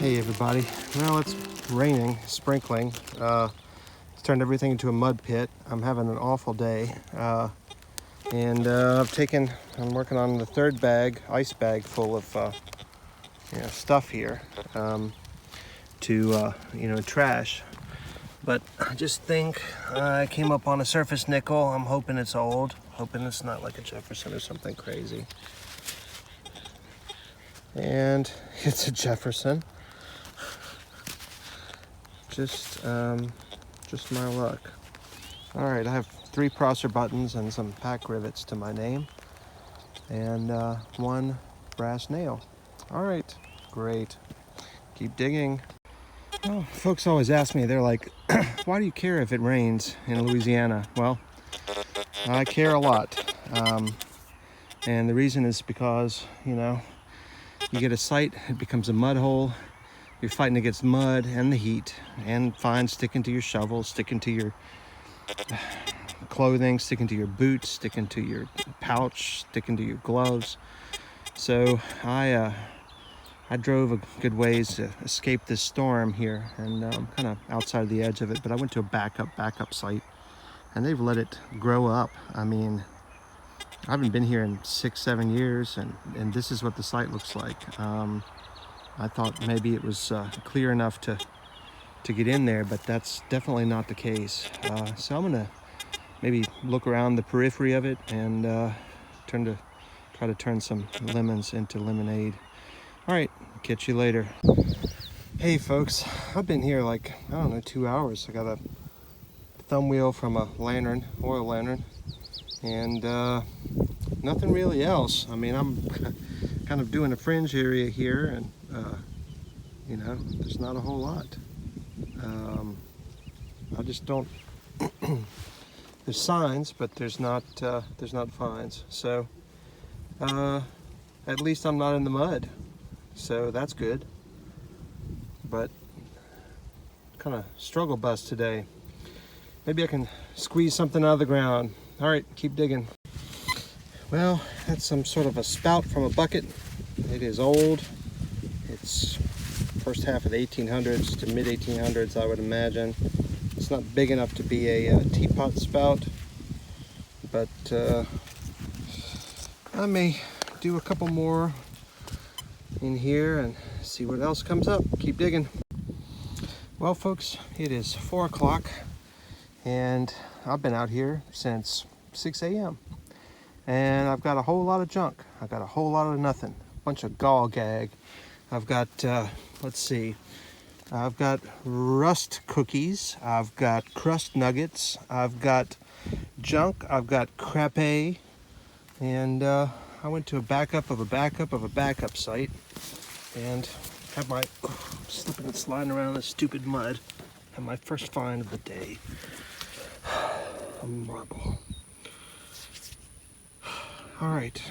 Hey everybody. Well, it's raining, sprinkling. It's turned everything into a mud pit. I'm having an awful day. And I'm working on the third bag, ice bag full of stuff here to trash. But I just think I came up on a surface nickel. I'm hoping it's old, hoping it's not like a Jefferson or something crazy. And it's a Jefferson. Just my luck. All right, I have 3 Prosser buttons and some pack rivets to my name, and 1 brass nail. All right, great. Keep digging. Well, folks always ask me, they're like, why do you care if it rains in Louisiana? Well, I care a lot. And the reason is because, you get a site, it becomes a mud hole. You're fighting against mud and the heat and fines sticking to your shovel, sticking to your clothing, sticking to your boots, sticking to your pouch, sticking to your gloves. So I drove a good ways to escape this storm here, and I'm kind of outside the edge of it, but I went to a backup site, and they've let it grow up. I mean, I haven't been here in 6-7 years, and this is what the site looks like. I thought maybe it was clear enough to get in there, but that's definitely not the case. So I'm gonna maybe look around the periphery of it and try to turn some lemons into lemonade. All right, catch you later. Hey folks, I've been here like, I don't know, 2 hours. I got a thumb wheel from a lantern, oil lantern, and nothing really else. I mean, I'm kind of doing a fringe area here, and there's not a whole lot. I just don't. There's signs, but there's not fines. So at least I'm not in the mud, so that's good. But kind of struggle bus today. Maybe I can squeeze something out of the ground. All right, keep digging. Well, that's some sort of a spout from a bucket. It is old. It's first half of the 1800s to mid 1800s, I would imagine. It's not big enough to be a teapot spout, but I may do a couple more in here and see what else comes up. Keep digging. Well, folks, it is 4 o'clock, and I've been out here since 6 a.m. and I've got a whole lot of junk. I've got a whole lot of nothing. A bunch of gall gag. I've got, let's see. I've got rust cookies. I've got crust nuggets. I've got junk. I've got crepe. And I went to a backup of a backup site and have my, slipping and sliding around this stupid mud. And my first find of the day. A marble. All right.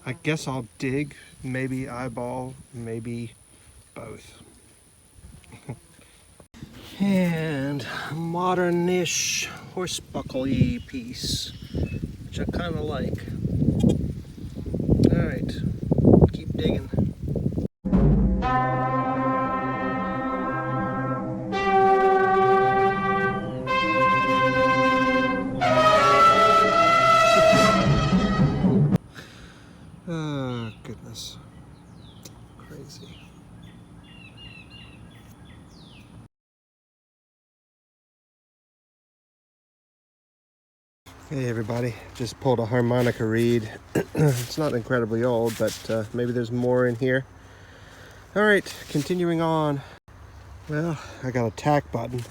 I guess I'll dig, maybe eyeball, maybe both. And a modern-ish horse buckle-y piece, which I kind of like. All right, keep digging. Oh, goodness. Crazy. Hey everybody, just pulled a harmonica reed. It's not incredibly old, but maybe there's more in here. All right, continuing on. Well, I got a tack button.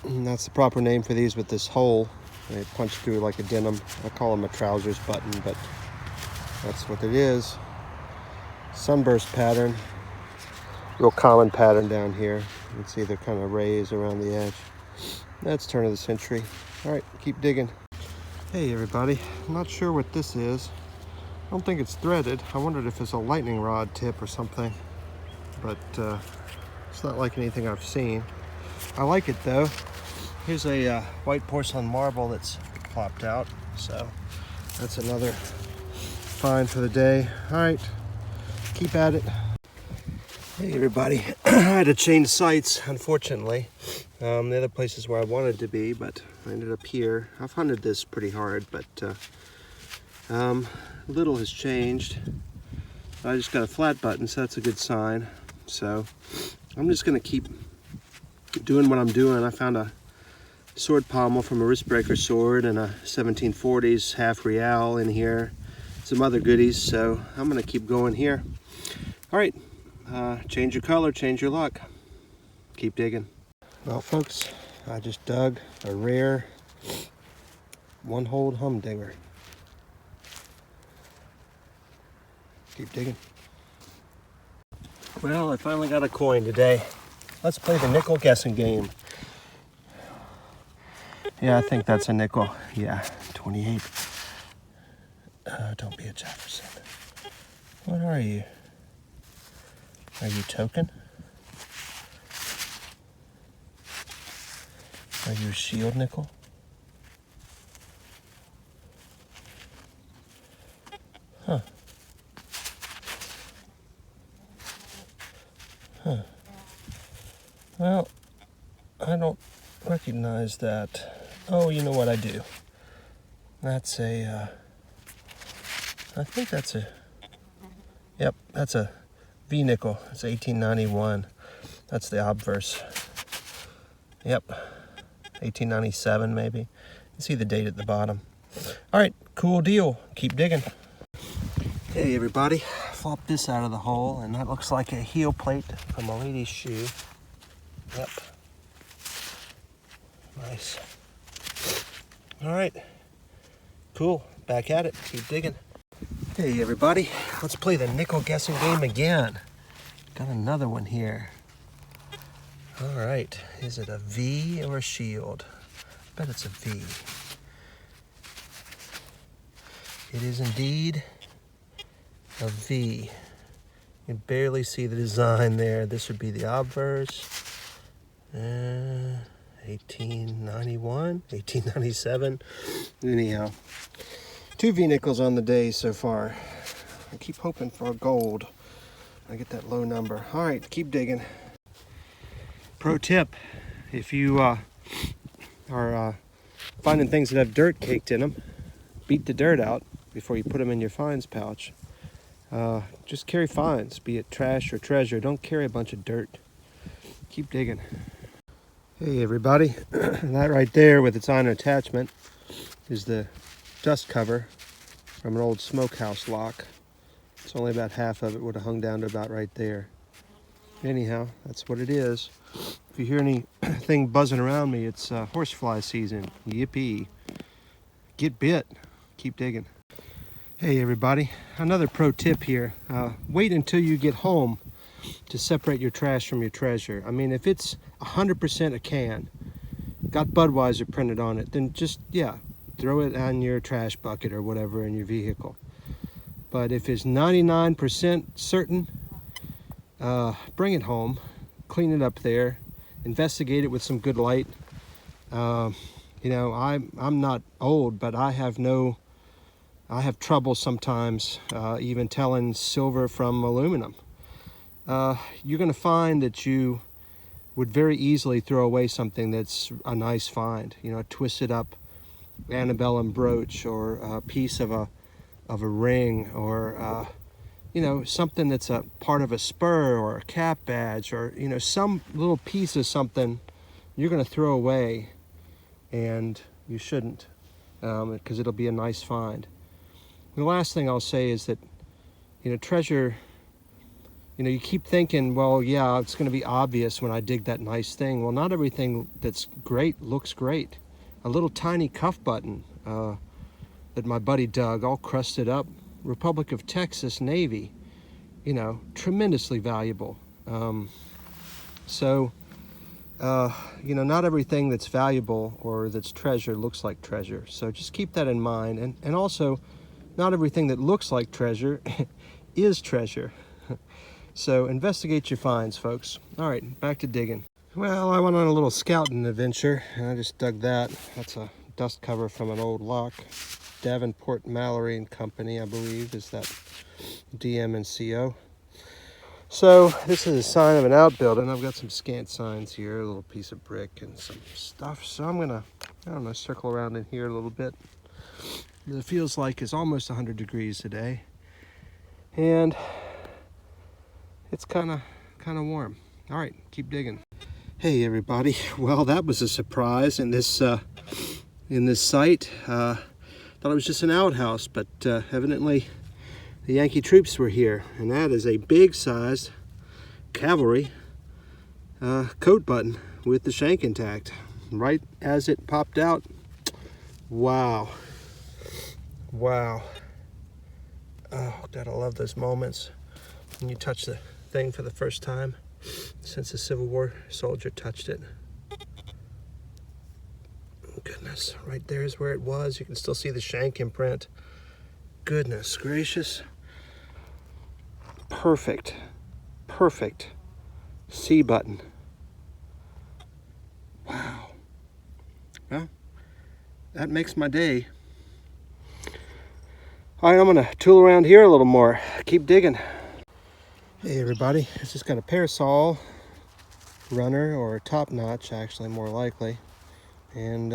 That's the proper name for these with this hole. They punch through like a denim. I call them a trousers button, but that's what it is. Sunburst pattern. Real common pattern down here. You can see they're kind of raised around the edge. That's turn of the century. All right, keep digging. Hey everybody, I'm not sure what this is. I don't think it's threaded. I wondered if it's a lightning rod tip or something, but it's not like anything I've seen. I like it though. Here's a white porcelain marble that's plopped out, so that's another find for the day. All right, keep at it. Hey everybody, I had to change sites, unfortunately. The other places where I wanted to be, but I ended up here. I've hunted this pretty hard, but little has changed. I just got a flat button, so that's a good sign. So I'm just gonna keep doing what I'm doing. I found a sword pommel from a wristbreaker sword and a 1740s half real in here. Some other goodies, so I'm gonna keep going here. All right, change your color, change your luck. Keep digging. Well, folks, I just dug a rare one-hole humdinger. Keep digging. Well, I finally got a coin today. Let's play the nickel guessing game. Yeah, I think that's a nickel. Yeah, 28. Don't be a Jefferson. What are you? Are you token? Are you a shield nickel? Huh. Huh. Well, I don't recognize that. Oh, you know what I do? That's a, I think that's a, yep, that's a V nickel. It's 1891. That's the obverse. Yep, 1897 maybe. You can see the date at the bottom. All right, cool deal. Keep digging. Hey everybody, flop this out of the hole, and that looks like a heel plate from a lady's shoe. Yep. Nice. All right, cool. Back at it. Keep digging. Hey everybody, let's play the nickel guessing game again. Got another one here. All right, is it a V or a shield? I bet it's a V. It is indeed a V. You can barely see the design there. This would be the obverse. 1891, 1897. Anyhow, 2 V nickels on the day so far. I keep hoping for a gold. I get that low number. All right, keep digging. Pro tip: if you are finding things that have dirt caked in them, beat the dirt out before you put them in your finds pouch. Just carry finds, be it trash or treasure. Don't carry a bunch of dirt. Keep digging. Hey everybody, that right there with its iron attachment is the dust cover from an old smokehouse lock. It's only about half of it would have hung down to about right there. Anyhow, that's what it is. If you hear anything buzzing around me, it's horsefly season. Yippee. Get bit. Keep digging. Hey everybody, another pro tip here. Wait until you get home to separate your trash from your treasure. I mean, if it's 100% a can, got Budweiser printed on it, then just, yeah, throw it on your trash bucket or whatever in your vehicle. But if it's 99% certain, bring it home, clean it up there, investigate it with some good light. You know, I'm not old, but I have trouble sometimes even telling silver from aluminum. You're going to find that you would very easily throw away something that's a nice find. You know, a twisted up antebellum brooch, or a piece of a ring, or you know, something that's a part of a spur or a cap badge, or you know, some little piece of something you're going to throw away, and you shouldn't, because it'll be a nice find. And the last thing I'll say is that, you know, treasure, you know, you keep thinking, well, yeah, it's going to be obvious when I dig that nice thing. Well, not everything that's great looks great. A little tiny cuff button that my buddy dug, all crusted up, Republic of Texas Navy, you know, tremendously valuable. You know, not everything that's valuable or that's treasure looks like treasure. So just keep that in mind. And also, not everything that looks like treasure is treasure. So investigate your finds, folks. All right, back to digging. Well, I went on a little scouting adventure, and I just dug that. That's a dust cover from an old lock. Davenport Mallory and Company, I believe, is that DM and CO. So this is a sign of an outbuilding. I've got some scant signs here, a little piece of brick and some stuff. So I'm gonna, I don't know, circle around in here a little bit. It feels like it's almost 100 degrees today, and it's kind of warm. All right, keep digging. Hey everybody. Well, that was a surprise in this site. Thought it was just an outhouse, but evidently the Yankee troops were here, and that is a big sized cavalry coat button with the shank intact right as it popped out. Wow. Wow. Oh, gotta love those moments when you touch the thing for the first time since a Civil War soldier touched it. Goodness, right there is where it was. You can still see the shank imprint. Goodness gracious. Perfect C button. Wow. Well, that makes my day. All right, I'm gonna tool around here a little more. Keep digging. Hey everybody, it's just got a parasol runner, or a top notch actually, more likely, and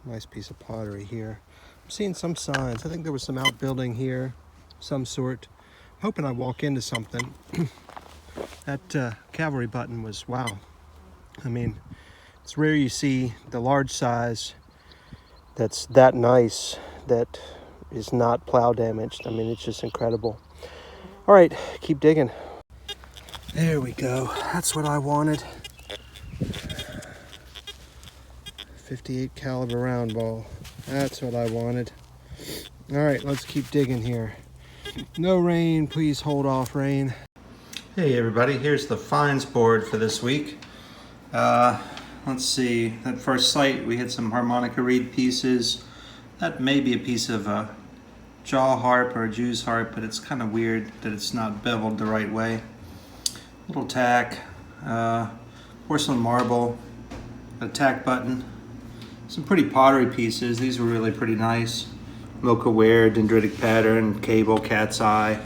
nice piece of pottery here. I'm seeing some signs. I think there was some outbuilding here, some sort. Hoping I walk into something. That cavalry button was, wow. I mean, it's rare you see the large size that's that nice, that is not plow damaged. I mean, it's just incredible. All right, keep digging. There we go. That's what I wanted. 58 caliber round ball. That's what I wanted. All right, let's keep digging here. No rain, please hold off rain. Hey everybody, here's the finds board for this week. Let's see, that first site we had some harmonica reed pieces. That may be a piece of a jaw harp or a Jew's harp, but it's kind of weird that it's not beveled the right way. Little tack, porcelain marble, a tack button, some pretty pottery pieces. These were really pretty nice. Mocha ware, dendritic pattern, cable, cat's eye.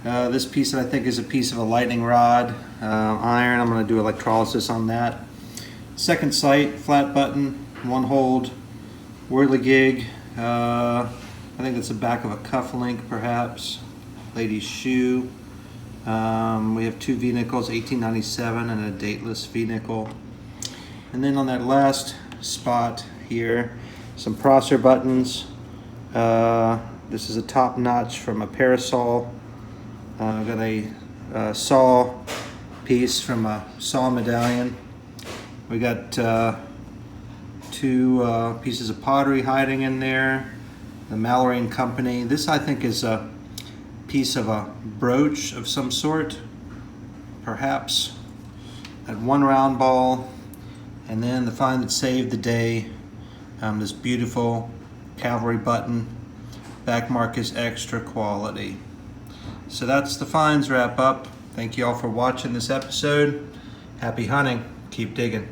This piece I think is a piece of a lightning rod, iron. I'm going to do electrolysis on that. Second site, flat button, one hold, whirligig. I think that's the back of a cuff link perhaps. Lady's shoe. We have two V-nickels, 1897 and a dateless V-nickel. And then on that last spot here, some Prosser buttons. This is a top notch from a parasol. I've got a saw piece from a saw medallion. We got two pieces of pottery hiding in there. The Mallory and Company. This I think is a piece of a brooch of some sort, perhaps. That one round ball, and then the find that saved the day. This beautiful cavalry button. Back mark is extra quality. So that's the finds wrap up. Thank you all for watching this episode. Happy hunting. Keep digging.